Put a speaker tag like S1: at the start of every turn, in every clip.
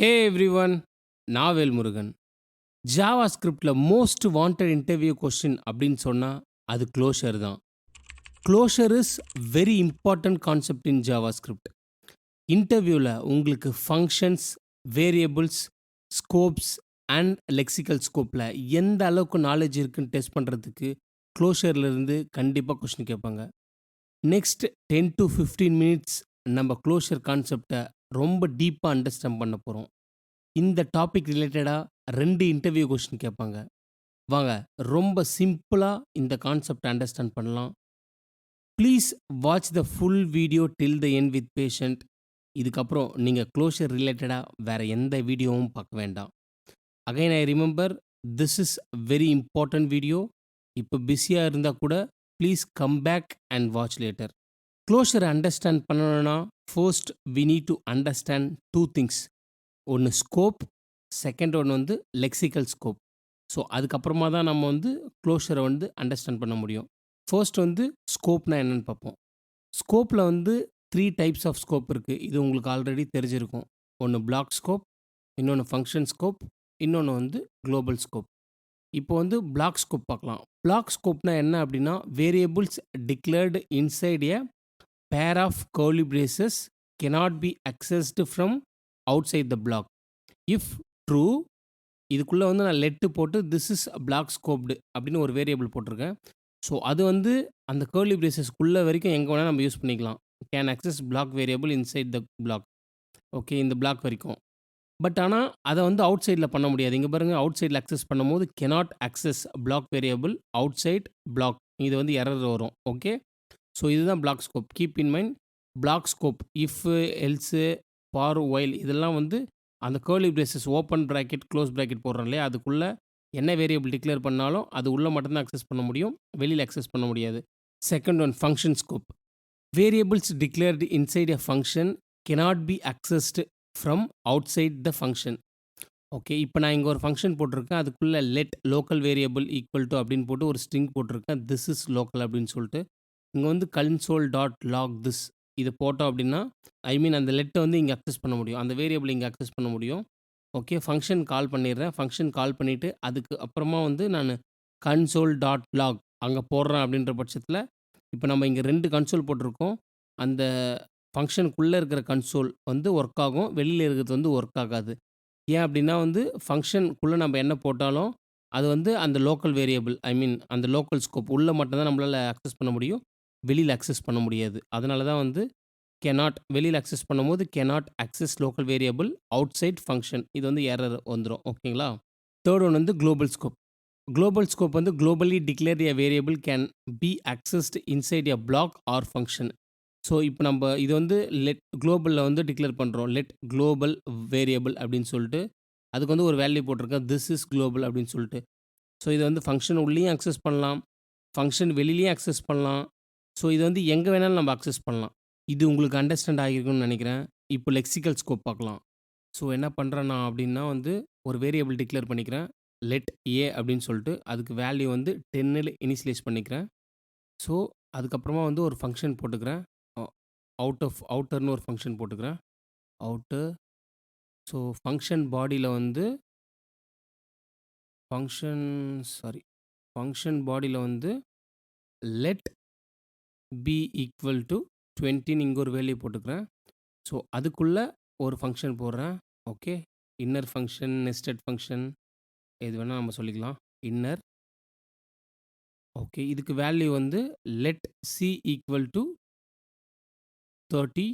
S1: ஹே everyone, நான் வேல்முருகன். ஜாவா ஸ்கிரிப்ட்ல மோஸ்ட் வாண்டட் இன்டர்வியூ கொஸ்டின் அப்படின்னு சொன்னா அது க்ளோஷர் தான். Closure is very important concept in JavaScript. இன்டர்வியூல உங்களுக்கு functions, variables, scopes and lexical ஸ்கோப்ல எந்த அளவுக்கு நாலேஜ் இருக்குன்னு டெஸ்ட் பண்றதுக்கு க்ளோஷர்ல இருந்து கண்டிப்பா கொஸ்டின் கேட்பாங்க. நெக்ஸ்ட் 10 to 15 மினிட்ஸ் நம்ம க்ளோஷர் கான்செப்ட ரொம்ப டீப்பா அண்டர்ஸ்டாண்ட் பண்ண போறோம். இந்த டாபிக் ரிலேட்டடா 2 இன்டர்வியூ கொஸ்டின் கேட்பாங்க. வாங்க ரொம்ப சிம்பிளா இந்த கான்செப்ட் அண்டர்ஸ்டாண்ட் பண்ணலாம். Please watch the full video till the end with patient. இதுக்கப்புறம் நீங்க க்ளோஷர் ரிலேட்டடா வேற எந்த வீடியோவும் பார்க்க வேண்டாம். Again I remember this is very important video. இப்போ பிஸியா இருந்தா கூட please come back and watch later. க்ளோஷரை அண்டர்ஸ்டாண்ட் பண்ணணும்னா first we need to understand 2 things. ஒன்று ஸ்கோப், செகண்ட் ஒன்று வந்து லெக்சிக்கல் ஸ்கோப். ஸோ அதுக்கப்புறமா தான் நம்ம வந்து க்ளோஷரை வந்து அண்டர்ஸ்டாண்ட் பண்ண முடியும். ஃபர்ஸ்ட் வந்து ஸ்கோப்னா என்னன்னு பார்ப்போம். ஸ்கோப்பில் வந்து 3 டைப்ஸ் ஆஃப் ஸ்கோப் இருக்குது. இது உங்களுக்கு ஆல்ரெடி தெரிஞ்சிருக்கும். ஒன்று பிளாக் ஸ்கோப், இன்னொன்று ஃபங்க்ஷன் ஸ்கோப், இன்னொன்று வந்து குளோபல் ஸ்கோப். இப்போ வந்து பிளாக் ஸ்கோப் பார்க்கலாம். பிளாக் ஸ்கோப்னா என்ன அப்படின்னா variables declared inside a pair of curly braces cannot be accessed from outside the block. If true, இதுக்குள்ள வந்து நான் லெட் போட்டு திஸ் இஸ் பிளாக் ஸ்கோப்டு அப்படின்னு ஒரு வேரியபிள் போட்டிருக்கேன். ஸோ அது வந்து அந்த கர்லி பிரேசஸ்க்குள்ள வரைக்கும் எங்கே வேணால் நம்ம யூஸ் பண்ணிக்கலாம். Can access block variable inside the block. Okay, இந்த பிளாக் வரைக்கும். பட் ஆனால் அதை வந்து அவுட் சைடில் பண்ண முடியாது. இங்கே பாருங்கள், அவுட் சைடில் அக்சஸ் பண்ணும்போது cannot access block variable outside block. இது வந்து எரர் வரும். ஓகே, ஸோ இதுதான் block scope. Keep in mind block scope if, else, for, while இதெல்லாம் வந்து அந்த curly braces open bracket close bracket போடுறோம் இல்லையா, அதுக்குள்ளே என்ன வேரியபிள் டிக்ளேர் பண்ணாலும் அது உள்ளே மட்டும்தான் அக்சஸ் பண்ண முடியும், வெளியில் அக்சஸ் பண்ண முடியாது. Second one function scope. Variables declared inside a function cannot be accessed from outside the function. Okay, இப்போ நான் இங்கே ஒரு ஃபங்க்ஷன் போட்டிருக்கேன். அதுக்குள்ளே let local variable equal to அப்படின்னு போட்டு ஒரு ஸ்ட்ரிங் போட்டிருக்கேன். திஸ் இஸ் லோக்கல் அப்படின்னு சொல்லிட்டு இங்கே வந்து கன்சோல் டாட் லாக் திஸ் இது போட்டோம் அப்படின்னா ஐ மீன் அந்த லெட்டை வந்து இங்கே அக்சஸ் பண்ண முடியும், அந்த வேரியபிள் இங்கே அக்சஸ் பண்ண முடியும். ஓகே, ஃபங்க்ஷன் கால் பண்ணிடுறேன். ஃபங்க்ஷன் கால் பண்ணிவிட்டு அதுக்கு அப்புறமா வந்து நான் கன்சோல் டாட் லாக் அங்கே போடுறேன். அப்படின்ற பட்சத்தில் இப்போ நம்ம இங்கே 2 கன்சோல் போட்டிருக்கோம். அந்த ஃபங்க்ஷனுக்குள்ளே இருக்கிற கன்சோல் வந்து ஒர்க் ஆகும், வெளியில் இருக்கிறது வந்து ஒர்க் ஆகாது. ஏன் அப்படின்னா வந்து ஃபங்க்ஷனுக்குள்ளே நம்ம என்ன போட்டாலும் அது வந்து அந்த லோக்கல் வேரியபிள் ஐ மீன் அந்த லோக்கல் ஸ்கோப் உள்ளே மட்டும்தான் நம்மளால் அக்சஸ் பண்ண முடியும், வெளியில் அக்சஸ் பண்ண முடியாது. அதனால தான் வந்து கெனாட் வெளியில் அக்சஸ் பண்ணும்போது cannot access local variable outside function இது வந்து எரர் வந்துடும். ஓகேங்களா. தேர்ட் ஒன் வந்து குளோபல் ஸ்கோப். குளோபல் ஸ்கோப் வந்து globally declare a variable can be accessed inside a block or function. So இப்போ நம்ம இது வந்து லெட் குளோபலில் வந்து டிக்ளேர் பண்ணுறோம். லெட் குளோபல் வேரியபிள் அப்படின்னு சொல்லிட்டு அதுக்கு வந்து ஒரு வேல்யூ போட்டிருக்கேன், திஸ் இஸ் குளோபல் அப்படின்னு சொல்லிட்டு. ஸோ இது வந்து ஃபங்க்ஷன் உள்ளேயும் அக்சஸ் பண்ணலாம், ஃபங்க்ஷன் வெளியிலேயும் அக்சஸ் பண்ணலாம். ஸோ இது வந்து எங்கே வேணாலும் நம்ம அக்சஸ் பண்ணலாம். இது உங்களுக்கு அண்டர்ஸ்டாண்ட் ஆகியிருக்குன்னு நினைக்கிறேன். இப்போ லெக்சிக்கல் ஸ்கோப் பார்க்கலாம். ஸோ என்ன பண்ணுறேன் நான் அப்படின்னா வந்து ஒரு வேரியபிள் டிக்ளேர் பண்ணிக்கிறேன், லெட் ஏ அப்படின்னு சொல்லிட்டு அதுக்கு வேல்யூ வந்து 10ல் இனிஷியலைஸ் பண்ணிக்கிறேன். ஸோ அதுக்கப்புறமா வந்து ஒரு ஃபங்க்ஷன் போட்டுக்கிறேன், அவுட்டர்னு ஒரு ஃபங்க்ஷன் போட்டுக்கிறேன், அவுட்டர். ஸோ ஃபங்க்ஷன் பாடியில் வந்து ஃபங்க்ஷன் பாடியில் வந்து லெட் பி ஈக்குவல் டு 20ன்னு இங்கே ஒரு வேல்யூ போட்டுக்கிறேன். ஸோ அதுக்குள்ளே ஒரு ஃபங்க்ஷன் போடுறேன். Okay, inner function, nested function எது வேணால் நம்ம சொல்லிக்கலாம். இன்னர். ஓகே, இதுக்கு வேல்யூ வந்து லெட் சி ஈக்குவல் டு 30.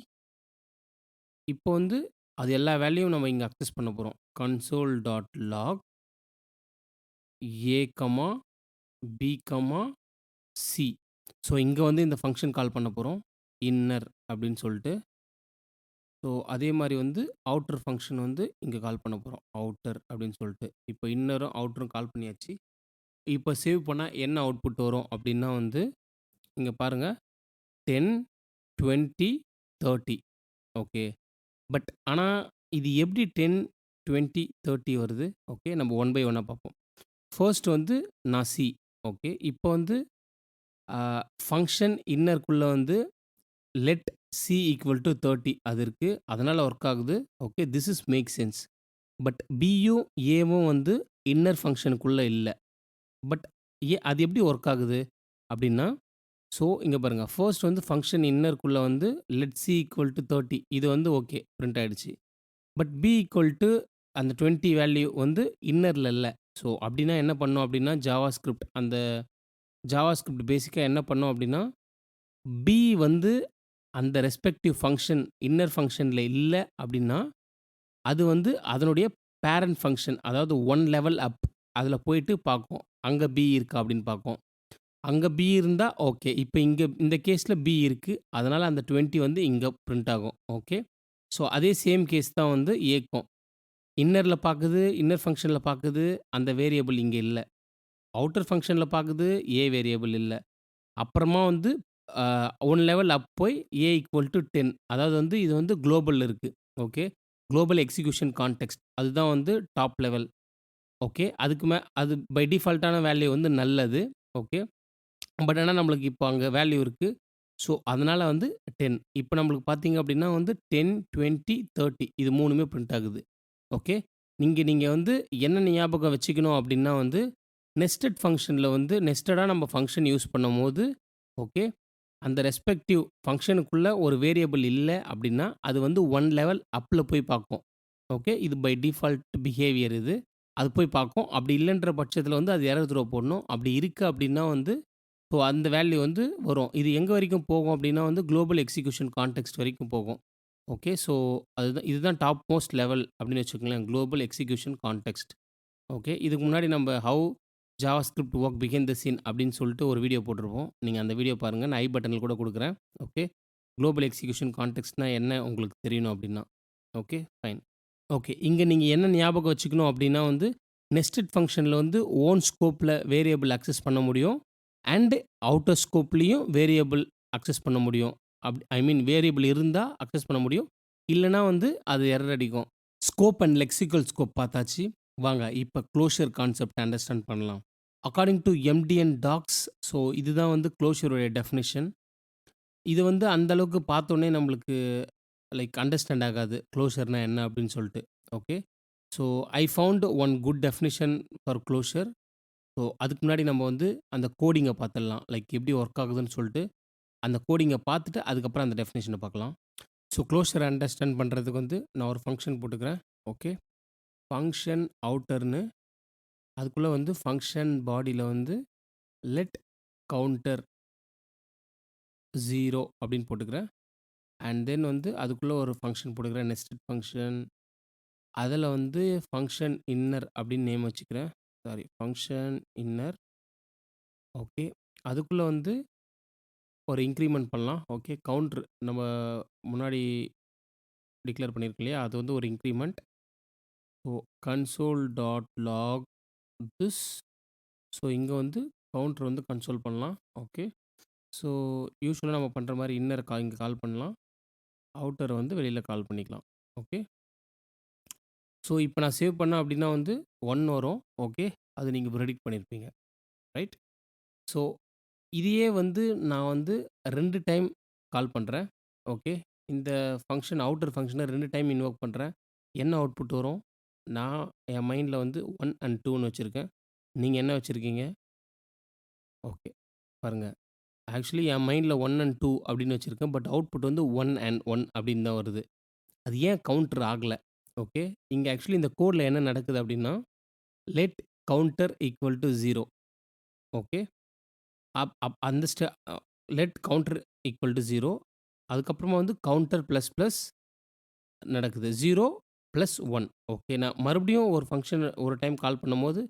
S1: இப்போ வந்து அது எல்லா வேல்யூவும் நம்ம இங்கே அக்சஸ் பண்ண போகிறோம். Console dot log A comma B comma C. So இங்கே வந்து இந்த ஃபங்க்ஷன் கால் பண்ண போகிறோம், இன்னர் அப்படின்னு சொல்லிட்டு. ஸோ அதே மாதிரி வந்து அவுட்டர் ஃபங்க்ஷன் வந்து இங்கே கால் பண்ண போகிறோம், அவுட்டர் அப்படின்னு சொல்லிட்டு. இப்போ இன்னரும் அவுட்டரும் கால் பண்ணியாச்சு. இப்போ சேவ் பண்ணால் என்ன அவுட்புட் வரும் அப்படின்னா வந்து இங்கே பாருங்கள், 10, 20, 30. ஓகே, பட் ஆனால் இது எப்படி 10, 20, 30 வருது? ஓகே, நம்ம ஒன் பை ஒன்னாக பார்ப்போம். ஃபர்ஸ்ட் வந்து நான் சி. ஓகே, இப்போ வந்து ஃபங்க்ஷன் இன்னருக்குள்ளே வந்து லெட் சி ஈக்குவல் டு 30 அது இருக்குது, அதனால் ஒர்க் ஆகுது. Okay, this is make sense. But பியும், ஏவும் வந்து இன்னர் ஃபங்ஷனுக்குள்ள இல்ல. பட் அது எப்படி ஒர்க் ஆகுது அப்படின்னா, ஸோ இங்க பாருங்க. ஃபர்ஸ்ட் வந்து ஃபங்ஷன் இன்னர்க்குள்ள வந்து லெட் சி ஈக்குவல் டூ 30 இது வந்து ஓகே பிரிண்ட் ஆயிடுச்சு. பட் பி ஈக்குவல் டூ அந்த 20 வேல்யூ வந்து இன்னர்ல இல்ல. ஸோ அப்படின்னா என்ன பண்ணோம் அப்படின்னா, ஜாவாஸ்கிரிப்ட் அந்த ஜாவாஸ்கிரிப்ட் பேசிக்கா என்ன பண்ணோம் அப்படின்னா, பி வந்து அந்த ரெஸ்பெக்டிவ் ஃபங்ஷன் இன்னர் ஃபங்ஷன்ல இல்ல அப்படின்னா, அது வந்து அதனுடைய பேரண்ட் ஃபங்ஷன் அதாவது 1 லெவல் அப் அதுல போயிட்டு பார்க்கும். அங்க பி இருக்கா அப்படின்னு பார்க்கும். அங்க பி இருந்தா ஓகே. இப்ப இங்க இந்த கேஸ்ல பி இருக்கு. அதனால அந்த 20 வந்து இங்க பிரிண்ட் ஆகும். ஓகே. ஸோ அதே சேம் கேஸ் தான் வந்து ஏக்கும். இன்னர்ல பாக்குது, இன்னர் ஃபங்ஷன்ல பாக்குது. அந்த வேரியபிள் இங்க இல்ல. அவுட்டர் ஃபங்ஷன்ல பாக்குது, ஏ வேரியபிள் இல்ல. அப்புறமா வந்து 1 லெவல் அப் போய் ஏ ஈக்குவல் டூ 10 அதாவது வந்து இது வந்து குளோபல்ல இருக்கு. ஓகே. குளோபல் எக்ஸிகியூஷன் கான்டெக்ஸ்ட் அதுதான் வந்து டாப் லெவல். ஓகே. அதுக்கு அது பை டிஃபால்ட்டான வேல்யூ வந்து நல்லது. ஓகே. பட் ஆனா நம்மளுக்கு இப்போ அங்க வேல்யூ இருக்கு. ஸோ அதனால வந்து 10 இப்போ நம்மளுக்கு பார்த்தீங்க அப்படின்னா வந்து 10, 20, 30 இது 3மே பிரிண்ட் ஆகுது. ஓகே. நீங்க வந்து என்ன ஞாபகம் வச்சுக்கணும் அப்படின்னா வந்து, நெஸ்டட் ஃபங்ஷன்ல வந்து நெஸ்டடா நம்ம ஃபங்ஷன் யூஸ் பண்ணும்போது, ஓகே. அந்த ரெஸ்பெக்டிவ் ஃபங்ஷனுக்குள்ள ஒரு வேரியபிள் இல்ல அப்படின்னா, அது வந்து 1 லெவல் அப்ல போய் பார்க்கும். ஓகே. இது பை டிஃபால்ட் பிஹேவியர் இது. அது போய் பார்க்கும். அப்படி இல்லன்ற பட்சத்தில வந்து அது எரர் த்ரோ போடணும். அப்படி இருக்கு அப்படின்னா வந்து ஸோ அந்த வேல்யூ வந்து வரும். இது எங்க வரைக்கும் போகும் அப்டின்னா வந்து குளோபல் எக்ஸிகியூஷன் கான்டெக்ஸ்ட் வரைக்கும் போகும். ஓகே. ஸோ இதுதான் டாப் மோஸ்ட் லெவல் அப்டின்னு வச்சுக்கங்களேன். Global execution context. ஓகே. இதுக்கு முன்னாடி நம்ம how JavaScript work behind the scene அப்டின்னு சொல்லிட்டு ஒரு வீடியோ போட்டிருப்போம். நீங்க அந்த வீடியோ பாருங்க. நான் ஐ பட்டன்ல கூட குடுக்குறேன். ஓகே. குளோபல் எக்ஸிகியூஷன் கான்டெக்ஸ்ட்னா என்ன உங்களுக்கு தெரியணும் அப்டின்னா. ஓகே. ஃபைன். ஓகே. இங்க நீங்க என்ன ஞாபகம் வச்சுக்கணும் அப்டின்னா வந்து, நெஸ்டட் ஃபங்ஷன்ல வந்து ஓன் ஸ்கோப்ல வேரியபிள் அக்சஸ் பண்ண முடியும். அண்ட் அவுட்டர் ஸ்கோப்லயும் வேரியபிள் அக்சஸ் பண்ண முடியும். ஐ மீன் வேரியபிள் இருந்தா அக்சஸ் பண்ண முடியும். இல்லன்னா வந்து அது எரர் அடிக்கும். ஸ்கோப் அண்ட் லெக்சிக்கல் ஸ்கோப் பார்த்தாச்சு. வாங்க இப்ப க்ளோஷர் கான்செப்ட் அண்டர்ஸ்டாண்ட் பண்ணலாம். According to MDN docs so இதுதான் வந்து க்ளோஷருடைய டெஃபினிஷன். இது வந்து அந்த அளவுக்கு பார்த்தோனே நம்மளுக்கு லைக் அண்டர்ஸ்டாண்ட் ஆகாது. க்ளோஷர்னா என்ன அப்படின்னு சொல்லிட்டு. Okay. So I found one good definition for closure. So அதுக்கு முன்னாடி நம்ம வந்து அந்த கோடிங்கை பார்த்துடலாம். லைக் எப்படி ஒர்க் ஆகுதுன்னு சொல்லிட்டு அந்த கோடிங்கை பார்த்துட்டு அதுக்கப்புறம் அந்த டெஃபினேஷனை பார்க்கலாம். ஸோ க்ளோஷரை அண்டர்ஸ்டாண்ட் பண்ணுறதுக்கு வந்து நான் ஒரு ஃபங்க்ஷன் போட்டுக்கிறேன். ஓகே. ஃபங்க்ஷன் அவுட்டர்னு அதுக்குள்ளே வந்து ஃபங்க்ஷன் பாடியில் வந்து லெட் கவுண்டர் 0 அப்படின்னு போட்டுக்கிறேன். அண்ட் தென் வந்து அதுக்குள்ளே ஒரு ஃபங்க்ஷன் போட்டுக்கிறேன் நெஸ்டட் ஃபங்க்ஷன். அதில் வந்து ஃபங்க்ஷன் இன்னர் அப்படின்னு நேம் வச்சுக்கிறேன். Sorry function inner. ஓகே. அதுக்குள்ளே வந்து ஒரு இன்க்ரிமெண்ட் பண்ணலாம். ஓகே. கவுண்டர் நம்ம முன்னாடி டிக்ளேர் பண்ணியிருக்கோம் இல்லையா? அது வந்து ஒரு increment. So console dot lock this. So இங்கே வந்து கவுண்டர் வந்து கன்சோல் பண்ணலாம். ஓகே. ஸோ யூசுவலா நம்ம பண்ணுற மாதிரி இன்னர் இங்கே கால் பண்ணலாம். அவுட்டரை வந்து வெளியில் கால் பண்ணிக்கலாம். ஓகே. ஸோ இப்போ நான் சேவ் பண்ணேன் அப்படின்னா வந்து 1 வரும். ஓகே. அது நீங்கள் ப்ரெடிக்ட் பண்ணியிருப்பீங்க. ரைட்? ஸோ இதையே வந்து நான் வந்து 2 டைம் கால் பண்றேன். ஓகே. இந்த ஃபங்ஷன் அவுட்டர் ஃபங்ஷன 2 டைம் இன்வோக் பண்றேன். என்ன அவுட்புட் வரும்? நான் என் மைண்ட்ல வந்து 1 அண்ட் 2ன்னு வச்சிருக்கேன். நீங்க என்ன வச்சிருக்கீங்க? ஓகே. பாருங்க. ஆக்சுவலி என் மைண்ட்ல 1 அண்ட் 2 அப்படின்னு வச்சிருக்கேன். பட் அவுட்புட் வந்து 1 அண்ட் 1 அப்படின்னு தான் வருது. அது ஏன் கவுண்டர் ஆகல? ஓகே. இங்க ஆக்சுவலி இந்த கோட்ல என்ன நடக்குது அப்படின்னா, let counter equal to 0. Okay. Up up அந்த லெட் கவுண்டர் ஈக்குவல் டூ 0 அதுக்கப்புறமா வந்து கவுண்டர் ப்ளஸ் ப்ளஸ் நடக்குது. 0 ப்ளஸ் 1 ஓகே. நான் மறுபடியும் ஒரு ஃபங்ஷன் ஒரு டைம் கால் பண்ணும்போது,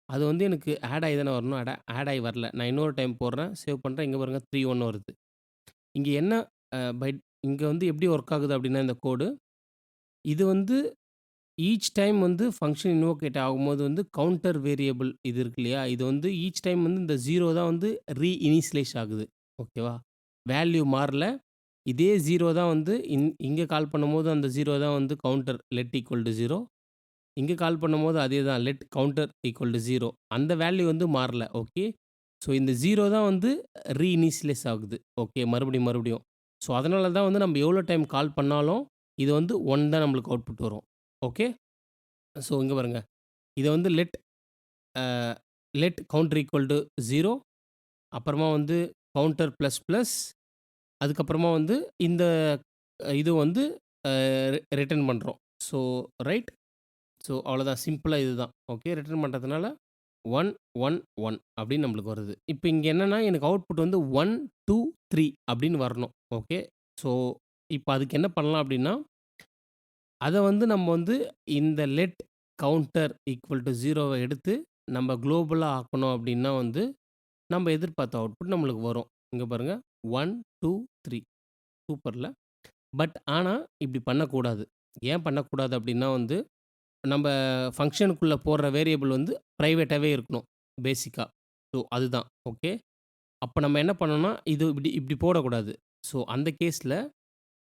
S1: அது வந்து எனக்கு ஆட் ஆயி தானே வரணும். ஆட் ஆயி வரல. நான் இன்னொரு டைம் போடுறேன், சேவ் பண்றேன். இங்க பாருங்க 3, 1 வருது. இங்க என்ன இங்க வந்து எப்படி ஒர்க் ஆகுது அப்படின்னா இந்த கோடு, இது வந்து ஈச் டைம் வந்து ஃபங்ஷன் இன்வோகேட் ஆகும்போது வந்து கவுண்டர் வேரியபிள் இது இருக்கு இல்லையா? இது வந்து ஈச் டைம் வந்து இந்த 0 தான் வந்து ரீஇனிஷியலைஸ் ஆகுது. ஓகேவா? வேல்யூ மாறல. இதே 0 தான் வந்து இங்க கால் பண்ணும்போது அந்த 0 தான் வந்து கவுண்டர் லெட் ஈக்குவல் டூ 0. இங்க கால் பண்ணும்போது அதே தான் லெட் கவுண்டர் ஈக்குவல் டூ 0. அந்த வேல்யூ வந்து மாறல. ஓகே. ஸோ இந்த 0 தான் வந்து ரீஇனிஷியலைஸ் ஆகுது. ஓகே. மறுபடியும். ஸோ அதனால தான் வந்து நம்ம எவ்வளோ டைம் கால் பண்ணாலும், இது வந்து 1 தான் நம்மளுக்கு அவுட்புட் வரும். ஓகே. ஸோ இங்க பாருங்க. இத வந்து அ லெட் கவுண்டர் ஈக்குவல் டூ 0 அப்புறமா வந்து கவுண்டர் பிளஸ் பிளஸ் அதுக்கப்புறமா வந்து இந்த இது வந்து அ ரிட்டர்ன் பண்றோம். So right. ஸோ அவ்வளோதான் சிம்பிளா இதுதான். ஓகே. ரிட்டர்ன் பண்றதுனால 1, 1, 1 அப்படின்னு நம்மளுக்கு வருது. இப்ப இங்க என்னன்னா, எனக்கு அவுட்புட் வந்து 1, 2, 3 அப்படின்னு வரணும். ஓகே. ஸோ இப்ப அதுக்கு என்ன பண்ணலாம் அப்படின்னா, அத வந்து நம்ம வந்து இந்த லெட் கவுண்டர் ஈக்குவல் டூ 0வ எடுத்து நம்ம குளோபலா ஆக்கணும் அப்படின்னா வந்து, நம்ம எதிர்பார்த்த அவுட்புட் நம்மளுக்கு வரும். இங்க பாருங்க 1, 2, 3 சூப்பர்ல. பட் ஆனா இப்படி பண்ணக்கூடாது. ஏன் பண்ணக்கூடாது அப்படின்னா வந்து, நம்ப ஃபங்ஷனுக்குள்ள போடுற வேரியபிள் வந்து பிரைவேட்டாவே இருக்கணும் பேசிக்கா. ஸோ அதுதான். ஓகே. அப்ப நம்ம என்ன பண்ணணும்னா, இது இப்படி இப்படி போடக்கூடாது. ஸோ அந்த கேஸ்ல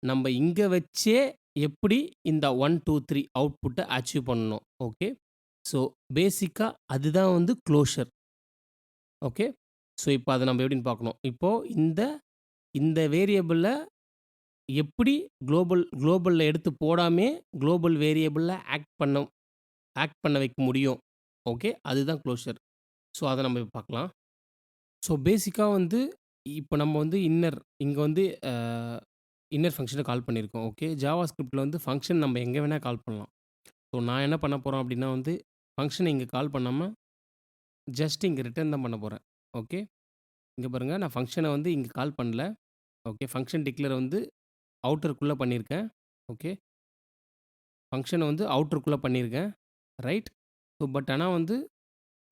S1: நம்ப இங்க வச்சே எப்படி இந்த 1, 2, 3 அவுட்புட்ட அச்சீவ் பண்ணணும். ஓகே. ஸோ பேசிக்கா அதுதான் வந்து க்ளோஷர். ஓகே. ஸோ இப்ப அத நம்ம எப்படின்னு பார்க்கணும். இப்போ இந்த இந்த வேரியபிள எப்படி குளோபல்ல எடுத்து போடாமயே குளோபல் வேரியபிள்ல ஆக்ட் பண்ண வைக்க முடியும். ஓகே. அதுதான் க்ளோஷர். ஸோ அத நம்ம இப்ப பார்க்கலாம். ஸோ பேசிக்கா வந்து இப்ப நம்ம வந்து இங்க வந்து இன்னர் ஃபங்ஷன கால் பண்ணியிருக்கோம். ஓகே. ஜாவா ஸ்கிரிப்ட்ல வந்து ஃபங்ஷன் நம்ம எங்க வேணா கால் பண்ணலாம். ஸோ நான் என்ன பண்ண போறோம் அப்டின்னா வந்து, ஃபங்ஷன இங்க கால் பண்ணாம, ஜஸ்ட் இங்க ரிட்டர்ன் தான் பண்ண போறேன். ஓகே. இங்க பாருங்க நான் ஃபங்ஷன வந்து இங்க கால் பண்ணல. ஓகே. ஃபங்ஷன் டிக்ளேர் வந்து அவுட்டர்க்குள்ள பண்ணியிருக்கேன். ஓகே. ஃபங்ஷன வந்து அவுட்டர்க்குள்ள பண்ணியிருக்கேன். ரைட். ஸோ பட் ஆனா வந்து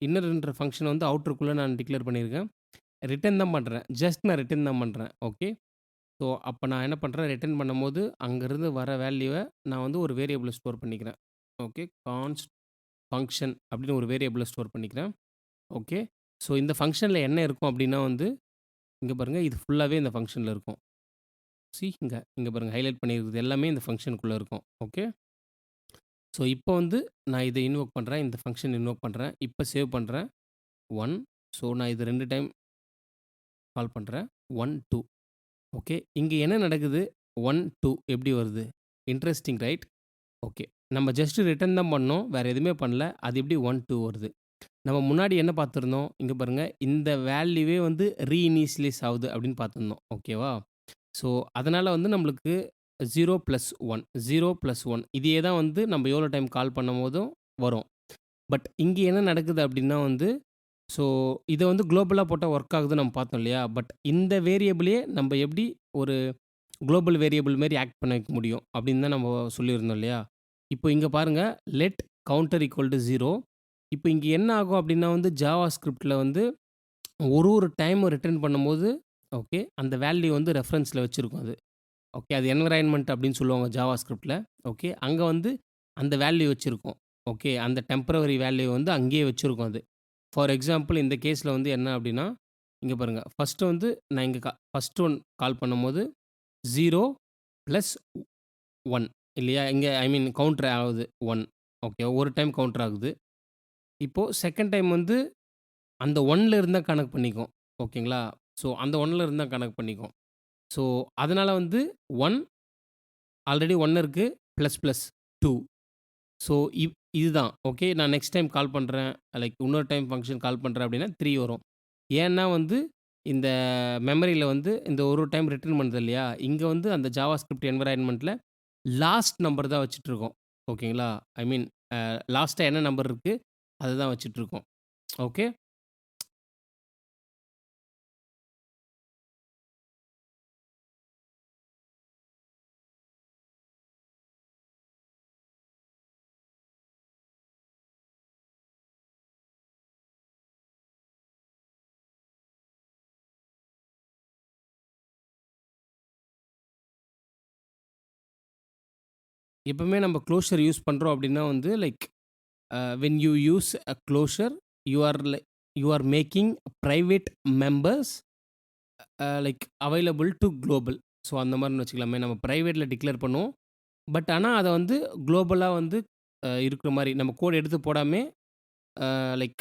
S1: இன்னர்ன்ற ஃபங்ஷன வந்து அவுட்டர்க்குள்ள நான் டிக்ளேர் பண்ணியிருக்கேன். ரிட்டர்ன் தான் பண்றேன். ஜஸ்ட் நான் ரிட்டர்ன் தான் பண்றேன். ஓகே. ஸோ அப்ப நான் என்ன பண்றேன், ரிட்டர்ன் பண்ணும்போது அங்கருந்து வர வேல்யூவ நான் வந்து ஒரு வேரியபிள்ல ஸ்டோர் பண்ணிக்கிறேன். ஓகே. கான்ஸ்ட் ஃபங்ஷன் அப்படின்னு ஒரு வேரியபிள்ல ஸ்டோர் பண்ணிக்கிறேன். ஓகே. ஸோ இந்த ஃபங்ஷன்ல என்ன இருக்கும் அப்படின்னா வந்து, இங்க பாருங்க இது ஃபுல்லாவே இந்த ஃபங்ஷன்ல இருக்கும். இங்க இங்க பாருங்க ஹைலைட் பண்ணியிருக்கிறது எல்லாமே இந்த ஃபங்ஷனுக்குள்ள இருக்கும். ஓகே. ஸோ இப்போ வந்து நான் இத இன்வோக் பண்றேன். இந்த ஃபங்ஷன் இன்வோக் பண்றேன். இப்ப சேவ் பண்றேன். 1 ஸோ நான் இது 2 டைம் கால் பண்றேன். 1, 2 ஓகே. இங்க என்ன நடக்குது? 1, 2 எப்படி வருது? Interesting right? ஓகே. நம்ம ஜஸ்ட் ரிட்டர்ன் தான் பண்ணோம். வேற எதுவுமே பண்ணல. அது எப்படி 1, 2 வருது? நம்ம முன்னாடி என்ன பார்த்திருந்தோம்? இங்க பாருங்க. இந்த வேல்யூவே வந்து ரீஇனிஷியலைஸ் ஆவுது அப்படின்னு பார்த்திருந்தோம். ஓகேவா? ஸோ, அதனால வந்து நம்மளுக்கு 0 + 1 0 + 1 இதையே தான் வந்து நம்ம எவ்வளோ டைம் கால் பண்ணும்போதும் வரும். பட் இங்க என்ன நடக்குது அப்படின்னா வந்து, ஸோ இத வந்து குளோபலா போட்டா ஒர்க் ஆகுதுன்னு நம்ம பார்த்தோம் இல்லையா? பட் இந்த வேரியபிளயே நம்ம எப்படி ஒரு குளோபல் வேரியபிள் மாரி ஆக்ட் பண்ண வைக்க முடியும் அப்படின்னு தான் நம்ம சொல்லியிருந்தோம் இல்லையா? இப்போ இங்க பாருங்க லெட் கவுண்டர் ஈக்குவல் டூ 0 இப்போ இங்க என்ன ஆகும் அப்படின்னா வந்து ஜாவா ஸ்கிரிப்ட்ல வந்து ஒரு டைமும் ரிட்டர்ன் பண்ணும்போது, ஓகே. அந்த வேல்யூ வந்து ரெஃபரன்ஸ்ல வச்சிருக்கும் அது. ஓகே. அது என்வைரன்மென்ட் அப்படின்னு சொல்லுவாங்க ஜாவா ஸ்கிரிப்ட்ல. ஓகே. அங்க வந்து அந்த வேல்யூ வச்சிருக்கும். ஓகே. அந்த டெம்பரவரி வேல்யூ வந்து அங்கேயே வச்சிருக்கும் அது. ஃபார் எக்ஸாம்பிள் இந்த கேஸ்ல வந்து என்ன அப்படின்னா, இங்க பாருங்க. ஃபர்ஸ்ட் வந்து நான் இங்க ஃபர்ஸ்ட் ஒன் கால் பண்ணும்போது 0 + 1 இல்லையா? இங்க ஐ மீன் கவுண்டர் ஆகுது 1. ஓகே. ஒரு டைம் கவுண்டர் ஆகுது. இப்போ செகண்ட் டைம் வந்து அந்த 1ல இருந்தா கணக்கு பண்ணிக்கும். ஓகேங்களா? ஸோ அந்த 1ல இருந்தா கணக்கு பண்ணிக்கும். ஸோ அதனால வந்து 1 ஆல்ரெடி 1 இருக்கு. பிளஸ் பிளஸ் 2 ஸோ இதுதான். ஓகே. நான் நெக்ஸ்ட் டைம் கால் பண்றேன். லைக் இன்னொரு டைம் ஃபங்ஷன் கால் பண்றேன் அப்படின்னா 3 வரும். ஏன்னா வந்து இந்த மெமரியில வந்து இந்த ஒரு டைம் ரிட்டர்ன் பண்ணுது இல்லையா? இங்க வந்து அந்த ஜாவா ஸ்கிரிப்ட் என்வைரன்மென்ட்ல லாஸ்ட் நம்பர் தான் வச்சுட்டுருக்கோம். ஓகேங்களா? ஐ மீன் லாஸ்ட்டா என்ன நம்பர் இருக்கு, அதுதான் வச்சுட்டுருக்கோம். ஓகே. எப்பவுமே நம்ம க்ளோஷர் யூஸ் பண்றோம் அப்படின்னா வந்து like when you use a closure you are making private members like available to global. So அந்த மாரின்னு வச்சுக்கலாமே. நம்ம பிரைவேட்ல டிக்ளேர் பண்ணுவோம். பட் ஆனா அத வந்து குளோபலா வந்து இருக்கிற மாரி நம்ம கோட் எடுத்து போடாமயே லைக்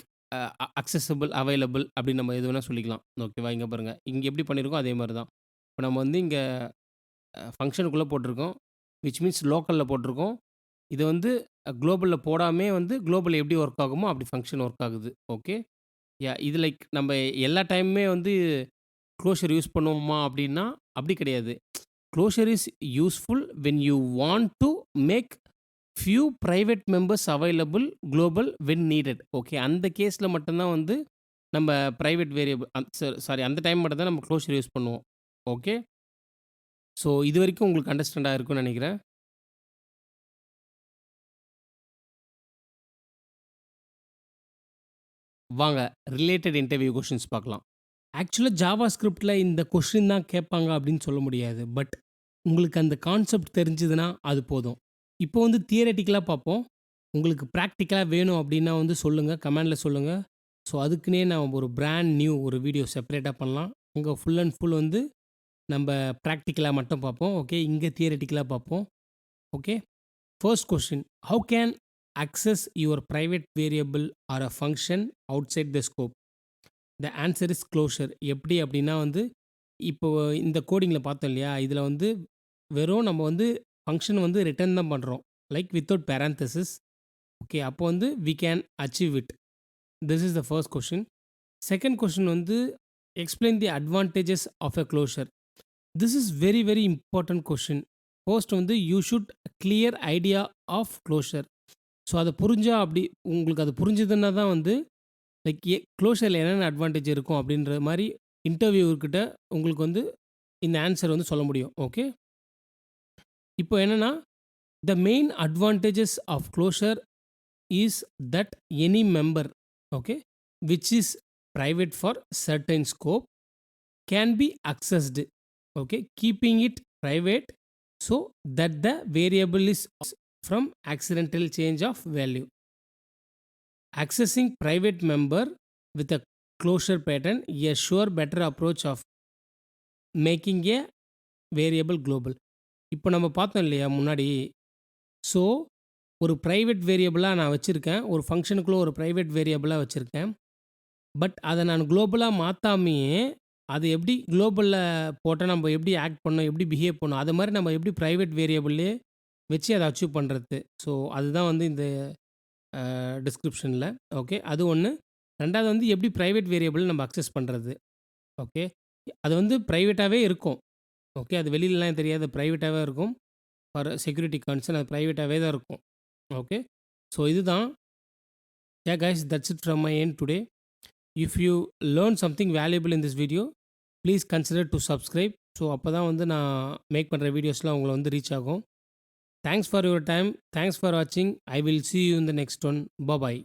S1: அக்சஸிபிள், அவைலபிள் அப்படின்னு நம்ம எது வேணா சொல்லிக்கலாம். ஓகேவா? இங்க பாருங்க. இங்க எப்படி பண்ணியிருக்கோம் அதே மாரி தான். இப்ப நம்ம வந்து இங்க ஃபங்ஷனுக்குள்ள போட்டிருக்கோம். விச் மீன்ஸ் லோக்கல்ல போட்டிருக்கோம். இத வந்து குளோபல்ல போடாமயே வந்து குளோபல் எப்படி ஒர்க் ஆகுமோ அப்படி ஃபங்ஷன் ஒர்க் ஆகுது. ஓகே. இது லைக் நம்ம எல்லா டைமுமே வந்து க்ளோஷர் யூஸ் பண்ணுவோமா அப்படின்னா, அப்படி கிடையாது. Closure is useful when you want to make few private members available global when needed. Okay. அந்த கேஸ்ல மட்டும் தான் வந்து நம்ம பிரைவேட் வேரியபிள் சாரி அந்த டைம் மட்டும் தான் நம்ம க்ளோஷர் யூஸ் பண்ணுவோம். ஓகே. ஸோ இதுவரைக்கும் உங்களுக்கு அண்டர்ஸ்டாண்ட் ஆயிருக்கும்னு நெனைக்கிறேன். வாங்க ரிலேட்டட் இன்டர்வியூ கொஸ்டின்ஸ் பார்க்கலாம். ஆக்சுவலா ஜாவா ஸ்கிரிப்ட்ல இந்த கொஸ்டின் தான் கேட்பாங்க அப்படின்னு சொல்ல முடியாது. பட் உங்களுக்கு அந்த கான்செப்ட் தெரிஞ்சதுன்னா அது போதும். இப்போ வந்து தியரட்டிக்கலா பார்ப்போம். உங்களுக்கு பிராக்டிகலா வேணும் அப்படின்னா வந்து சொல்லுங்க. கமெண்ட்ல சொல்லுங்க. ஸோ அதுக்குன்னே நான் ஒரு பிராண்ட் நியூ ஒரு வீடியோ செப்பரேட்டா பண்ணலாம். அங்க ஃபுல் அண்ட் ஃபுல் வந்து நம்ப பிராக்டிகலா மட்டும் பார்ப்போம். ஓகே. இங்க தியரட்டிக்கலா பார்ப்போம். Okay. First question. How can access your private variable or a function outside the scope? The answer is closure. எப்படி அப்படின்னா வந்து, இப்போ இந்த கோடிங்கில பார்த்தோம் இல்லையா? இதில வந்து வெறும் நம்ம வந்து ஃபங்ஷன் வந்து ரிட்டர்ன் தான் பண்றோம். Like without parenthesis. ஓகே. அப்போ வந்து we can achieve it. This is the first question. Second question வந்து explain the advantages of a closure. This is very very important question. First வந்து you should clear idea of closure. So அத புரிஞ்சா அப்படி உங்களுக்கு அது புரிஞ்சதுன்னா தான் வந்து like க்ளோஷர்ல என்னென்ன அட்வான்டேஜ் இருக்கும் அப்படின்ற மாரி இன்டர்வியூவர்கிட்ட உங்களுக்கு வந்து இந்த ஆன்சர் வந்து சொல்ல முடியும். ஓகே. இப்போ என்னன்னா, the main advantages of closure is that any member okay which is private for certain scope can be accessed. Okay. Keeping it private so that the variable is from accidental change of value. Accessing private member with a closure pattern a sure better approach of making a variable global. இப்போ நம்ம பார்த்தோம் இல்லையா முன்னாடி. So ஒரு private வேரியபிளா நான் வச்சிருக்கேன். ஒரு ஃபங்ஷனுக்குள்ள ஒரு பிரைவேட் வேரியபிளா வச்சிருக்கேன். பட் அத நான் குளோபலா மாத்தாமயே, அது எப்படி குளோபல்ல போட்டா நம்ம எப்படி ஆக்ட் பண்ணணும், எப்படி பிஹேவ் பண்ணணும், அது மாரி நம்ம எப்படி பிரைவேட் வேரியபிள்லயே வச்சு அத அச்சீவ் பண்றது. ஸோ அதுதான் வந்து இந்த டிஸ்கிரிப்ஷன்ல. ஓகே. அது ஒண்ணு. 2வது வந்து எப்படி பிரைவேட் வேரியபிள் நம்ம அக்சஸ் பண்றது. ஓகே. அது வந்து பிரைவேட்டாவே இருக்கும். ஓகே. அது வெளிலலாம் தெரியாது. பிரைவேட்டாவே இருக்கும். ஃபார் செக்யூரிட்டி கன்சர்ன் அது பிரைவேட்டாவே தான் இருக்கும். ஓகே. ஸோ இதுதான். Guys that's it from my end today. If you learn something valuable in this video, please consider to subscribe. So அப்பதான் வந்து நான் மேக் பண்ற வீடியோஸ்லாம் உங்கள வந்து ரீச் ஆகும். Thanks for your time. Thanks for வாட்சிங். I will see you in the next one. Bye.